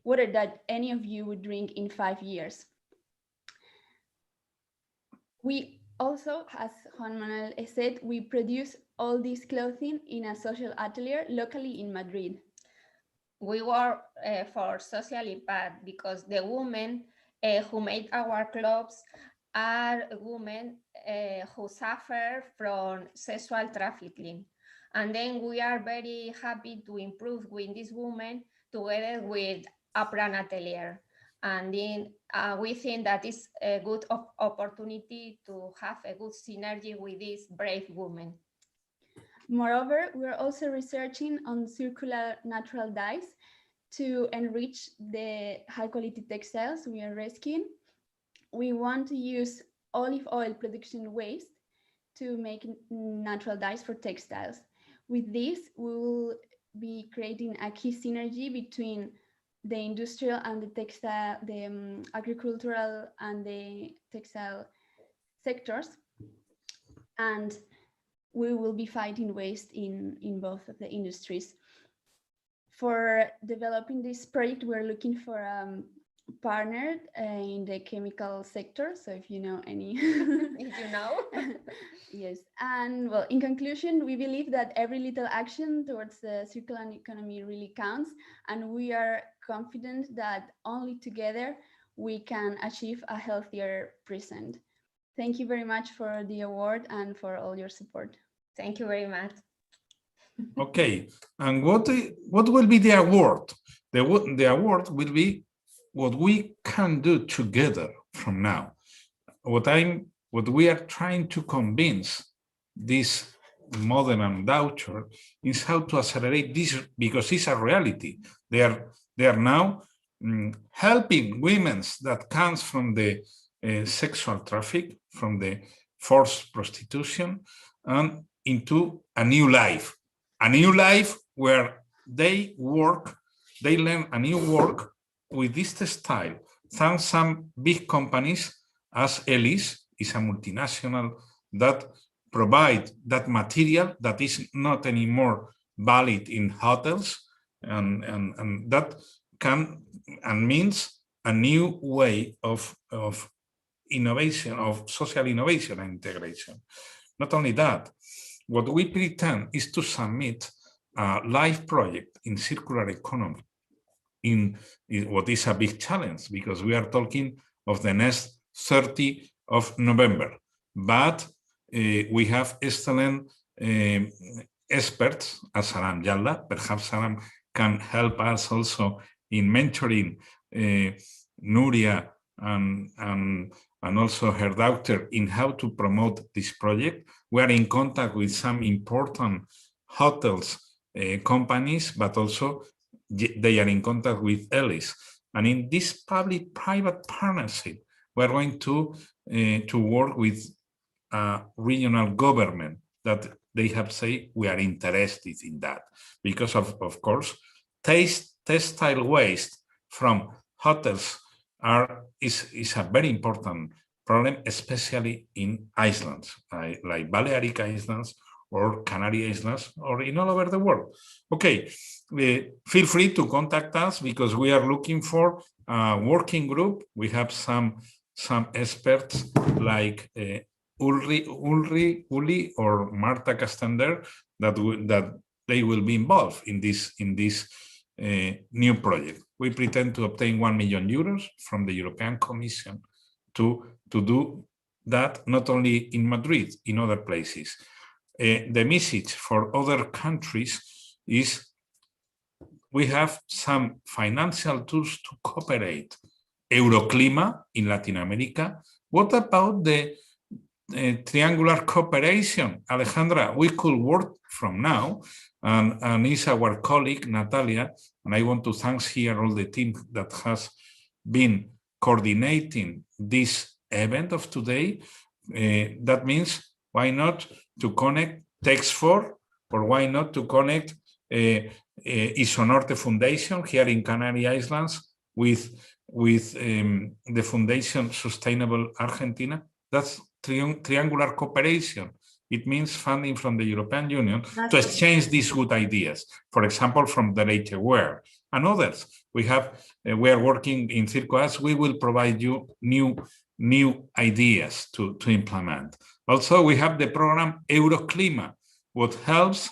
water that any of you would drink in 5 years. We also, as Juan Manuel said, we produce all this clothing in a social atelier locally in Madrid. We work for social impact because the women who make our clothes are women who suffer from sexual trafficking. And then we are very happy to improve with these women together with a brand atelier. And then we think that is a good opportunity to have a good synergy with these brave women. Moreover, we're also researching on circular natural dyes to enrich the high quality textiles we are rescuing. We want to use olive oil production waste to make natural dyes for textiles. With this, we will be creating a key synergy between the industrial and the textile, the agricultural and the textile sectors. And we will be fighting waste in both of the industries. For developing this project, we're looking for a partner in the chemical sector. So if you know any, if you know, yes. And well, in conclusion, we believe that every little action towards the circular economy really counts, and we are confident that only together we can achieve a healthier present. Thank you very much for the award and for all your support. Thank you very much. Okay, and what will be the award? The award will be what we can do together from now. What we are trying to convince this mother and daughter is how to accelerate this, because it's a reality. They are now helping women that comes from the sexual traffic, from the forced prostitution, and into a new life where they learn a new work with this textile. Thanks some big companies as Ellis is a multinational that provide that material that is not anymore valid in hotels, and that can and means a new way of innovation, of social innovation and integration. Not only that, what we pretend is to submit a live project in circular economy in what is a big challenge, because we are talking of the next 30 of November. But we have excellent experts as Saram Yalla. Perhaps Saram can help us also in mentoring Nuria and also her daughter in how to promote this project. We are in contact with some important hotels companies, but also they are in contact with Ellis. And in this public-private partnership, we're going to work with a regional government that they have said we are interested in that. Because of course, textile waste from hotels is a very important problem, especially in islands, like Balearic Islands or Canary Islands, or in all over the world. Okay, feel free to contact us because we are looking for a working group. We have some experts like Uli or Marta Castander that they will be involved in this new project. We pretend to obtain 1 million euros from the European Commission to do that, not only in Madrid, in other places. The message for other countries is we have some financial tools to cooperate. Euroclima in Latin America. What about the triangular cooperation? Alejandra, we could work from now, and is our colleague Natalia, and I want to thank here all the team that has been coordinating this event of today. That means why not to connect Text4, or why not to connect Isonorte Foundation here in Canary Islands with the Foundation Sustainable Argentina. That's triangular cooperation. It means funding from the European Union to exchange these good ideas. For example, from the SEUA and others. We are working in CircoAs. We will provide you new ideas to implement. Also, we have the program Euroclima, what helps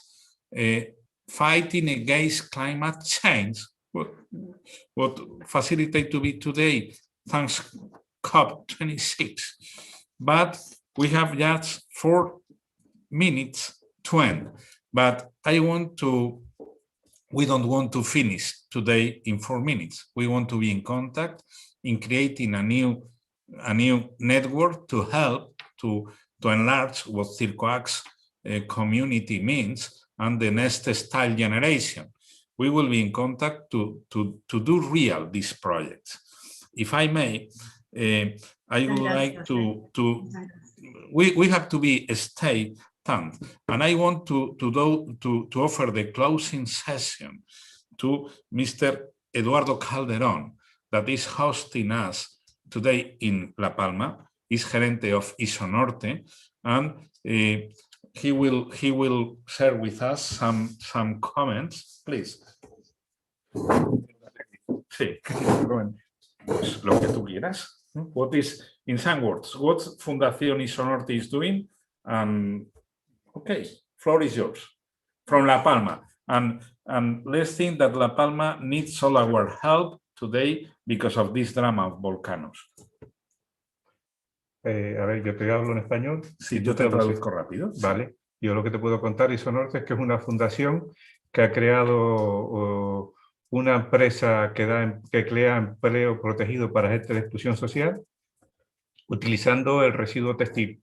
fighting against climate change. What facilitate to be today, thanks COP26. But we have just 4 minutes to end. But we don't want to finish today in 4 minutes. We want to be in contact in creating a new network to help to enlarge what CircoAx community means and the next textile generation. We will be in contact to do real these projects. If I may, I would like we have to be stay tuned, and I want to offer the closing session to Mr. Eduardo Calderón, that is hosting us today in La Palma, is gerente of Isonorte, and he will share with us some comments, please. Sí, pues lo que tú quieras. What is, in some words, what Fundación Isonorte is doing? Okay, floor is yours. From La Palma, and let's think that La Palma needs all our help today because of this drama of volcanoes. A ver, yo te hablo en español. Sí, yo te traduzco rápido. Vale. Yo lo que te puedo contar, Isonorte, es que es una fundación que ha creado una empresa que crea empleo protegido para gente de exclusión social, utilizando el residuo textil.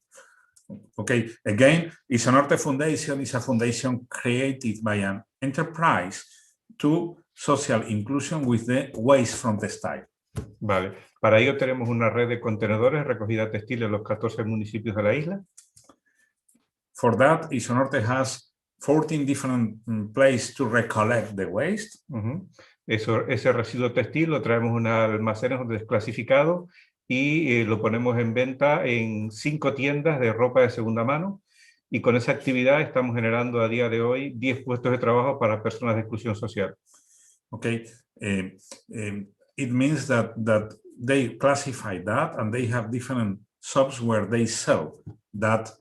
Okay, again, Isonorte Foundation is a foundation created by an enterprise to social inclusion with the waste from textile. Vale, para ello tenemos una red de contenedores de recogida textil en los 14 municipios de la isla. For that, Isonorte has 14 different places to recollect the waste. Ese residuo textil lo traemos a unos almacenes desclasificados y lo ponemos en venta en 5 tiendas de ropa de segunda mano, y con esa actividad estamos generando a día de hoy 10 puestos de trabajo para personas de exclusión social. Okay, it means that they classify that, and they have different shops where they sell that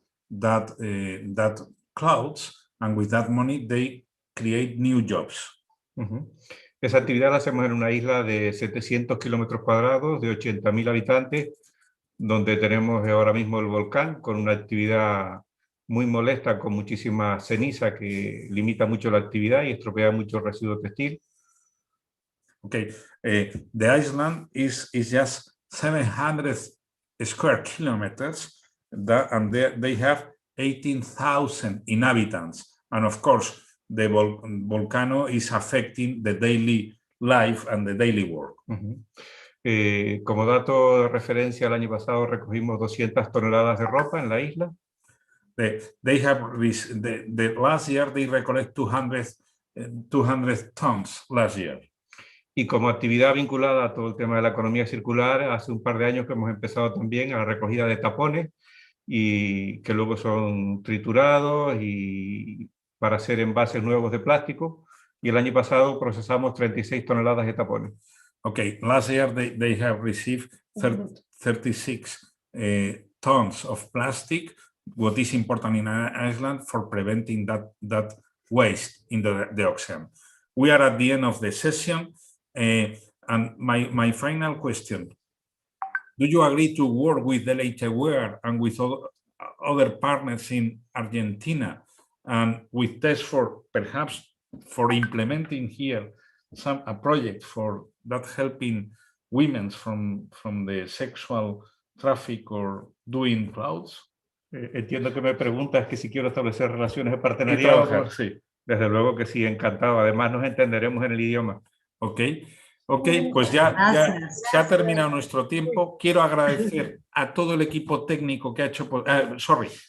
clothes, and with that money they create new jobs. Esa actividad la hacemos en una isla de 700 kilómetros cuadrados, de 80.000 habitantes, donde tenemos ahora mismo el volcán con una actividad muy molesta, con muchísima ceniza que limita mucho la actividad y estropea mucho el residuo textil. Okay, the island is just 700 square kilometers, and they have 18,000 inhabitants, and of course the volcano is affecting the daily life and the daily work. Como dato de referencia, el año pasado recogimos 200 toneladas de ropa en la isla. The last year they recollect 200 tons last year. Y como actividad vinculada a todo el tema de la economía circular, hace un par de años que hemos empezado también a la recogida de tapones, y que luego son triturados y para hacer envases nuevos de plástico, y el año pasado procesamos 36 toneladas de tapones. Okay, last year they have received 36 tons of plastic, what is important in Iceland for preventing that waste in the ocean. We are at the end of the session, and my final question: do you agree to work with the SEUA and with other partners in Argentina, and with Text4 perhaps for implementing here a project for that helping women from the sexual traffic or doing clothes? Entiendo que me preguntas que si quiero establecer relaciones de partenariado. Sí. Desde luego que sí, encantado. Además nos entenderemos en el idioma. Ok, pues ya se ha terminado nuestro tiempo. Quiero agradecer a todo el equipo técnico que ha hecho...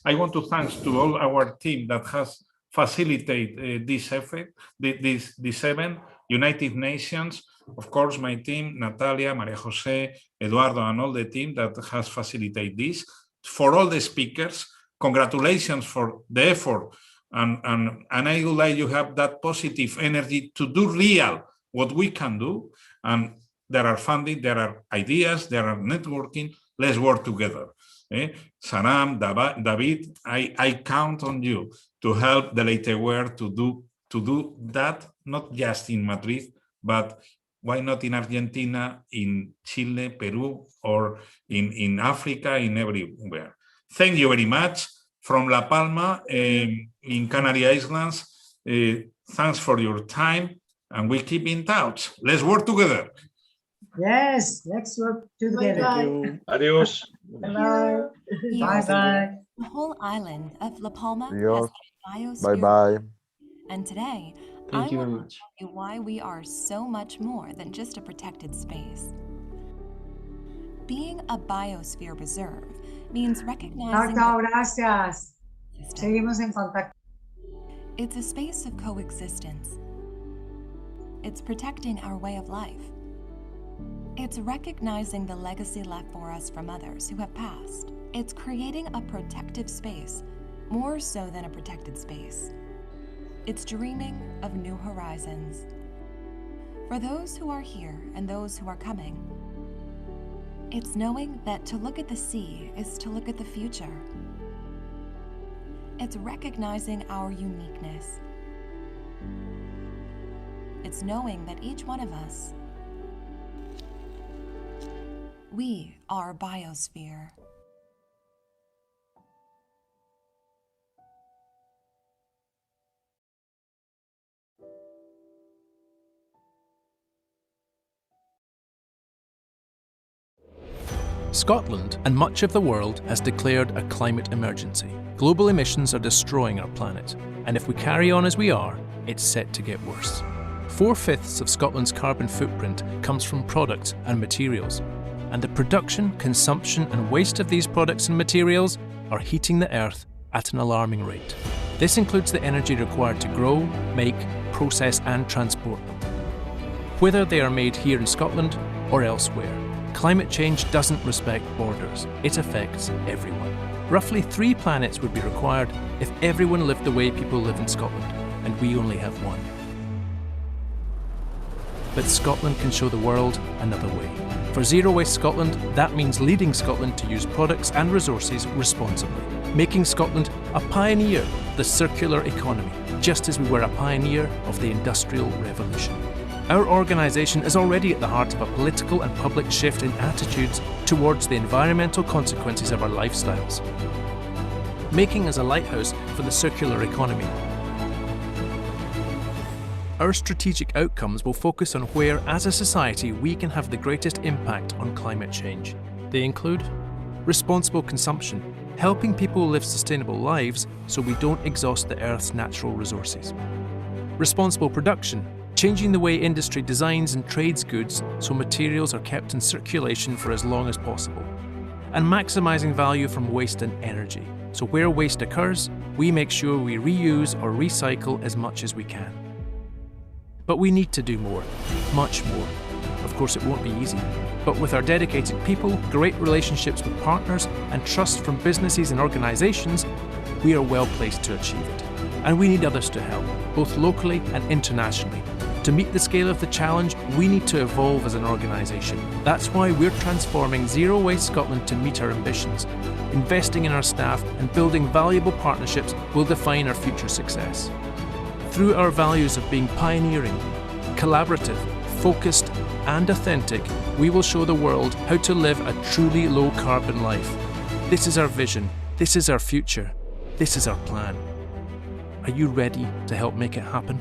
I want to thank to all our team that has facilitated this effort, this event, United Nations, of course, my team, Natalia, Maria Jose, Eduardo, and all the team that has facilitated this. For all the speakers, congratulations for the effort. And I would like you have that positive energy to do real what we can do. And there are funding, there are ideas, there are networking. Let's work together. Saram, David, I count on you to help the Leiteware to do that, not just in Madrid, but why not in Argentina, in Chile, Peru, or in Africa, in everywhere. Thank you very much. From La Palma, in Canary Islands, thanks for your time, and we keep in touch. Let's work together. Yes, let's work together. Bye. Adios. Bye. Bye-bye. The whole island of La Palma Adios. has Bye bye. And today, Thank you I very want much. to tell you why we are so much more than just a protected space. Being a biosphere reserve means recognizing Chao, gracias. Seguimos en contacto. it's a space of coexistence. It's protecting our way of life. It's recognizing the legacy left for us from others who have passed. It's creating a protective space, more so than a protected space. It's dreaming of new horizons. For those who are here and those who are coming, it's knowing that to look at the sea is to look at the future. It's recognizing our uniqueness. It's knowing that each one of us, we are a biosphere. Scotland and much of the world has declared a climate emergency. Global emissions are destroying our planet, and if we carry on as we are, it's set to get worse. 4/5 of Scotland's carbon footprint comes from products and materials, and the production, consumption and waste of these products and materials are heating the earth at an alarming rate. This includes the energy required to grow, make, process and transport them. Whether they are made here in Scotland or elsewhere, climate change doesn't respect borders. It affects everyone. Roughly 3 planets would be required if everyone lived the way people live in Scotland, and we only have one. But Scotland can show the world another way. For Zero Waste Scotland, that means leading Scotland to use products and resources responsibly, making Scotland a pioneer of the circular economy, just as we were a pioneer of the Industrial Revolution. Our organisation is already at the heart of a political and public shift in attitudes towards the environmental consequences of our lifestyles, making us a lighthouse for the circular economy. Our strategic outcomes will focus on where, as a society, we can have the greatest impact on climate change. They include responsible consumption, helping people live sustainable lives so we don't exhaust the Earth's natural resources. Responsible production, changing the way industry designs and trades goods so materials are kept in circulation for as long as possible. And maximising value from waste and energy, so where waste occurs, we make sure we reuse or recycle as much as we can. But we need to do more, much more. Of course, it won't be easy, but with our dedicated people, great relationships with partners, and trust from businesses and organisations, we are well placed to achieve it. And we need others to help, both locally and internationally. To meet the scale of the challenge, we need to evolve as an organisation. That's why we're transforming Zero Waste Scotland to meet our ambitions. Investing in our staff and building valuable partnerships will define our future success. Through our values of being pioneering, collaborative, focused and authentic, we will show the world how to live a truly low-carbon life. This is our vision, this is our future, this is our plan. Are you ready to help make it happen?